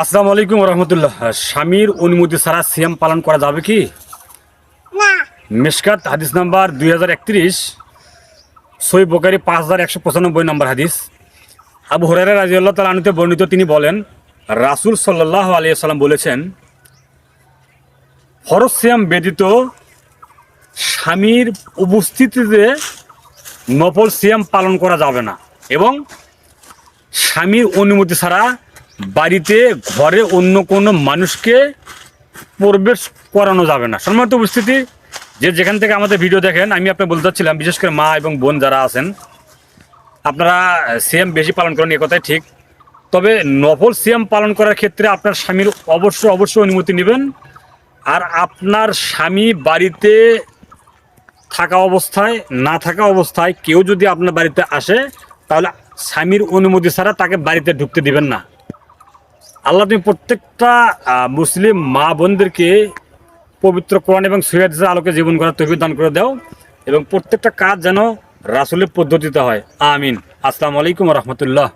আসসালামু আলাইকুম রহমতুল্লাহ। স্বামীর অনুমতি ছাড়া সিয়াম পালন করা যাবে কি? না। মিশকাত হাদিস নাম্বার 2031, সহিহ বুখারী 5195 নম্বর হাদিস। আবু হুরায়রা রাদিয়াল্লাহু তাআলা আনহু থেকে বর্ণিত, তিনি বলেন, রাসূল সাল্লাল্লাহু আলাইহি ওয়াসাল্লাম বলেছেন, ফরজ সিয়াম ব্যতীত স্বামীর উপস্থিতিতে নফল সিয়াম পালন করা যাবে না এবং স্বামীর অনুমতি ছাড়া বাড়িতে ঘরে অন্য কোনো মানুষকে প্রবেশ করানো যাবে না। সম্মানিত উপস্থিতি, যে যেখান থেকে আমাদের ভিডিও দেখেন, আমি আপনাকে বলতে চাচ্ছিলাম, বিশেষ করে মা এবং বোন যারা আছেন, আপনারা সিয়াম বেশি পালন করেন, এ কথাই ঠিক। তবে নফল সিয়াম পালন করার ক্ষেত্রে আপনার স্বামীর অবশ্যই অনুমতি নেবেন। আর আপনার স্বামী বাড়িতে থাকা অবস্থায়, না থাকা অবস্থায় কেউ যদি আপনার বাড়িতে আসে, তাহলে স্বামীর অনুমতি ছাড়া তাকে বাড়িতে ঢুকতে দিবেন না। আল্লাহ তুমি প্রত্যেকটা মুসলিম মা বোনদেরকে পবিত্র কোরআন এবং সহিহ হাদিসের আলোকে জীবন করার তৌফিক দান করে দাও এবং প্রত্যেকটা কাজ যেন রাসূলের পদ্ধতিতে হয়। আমিন। আসসালামু আলাইকুম ওয়া রাহমাতুল্লাহ।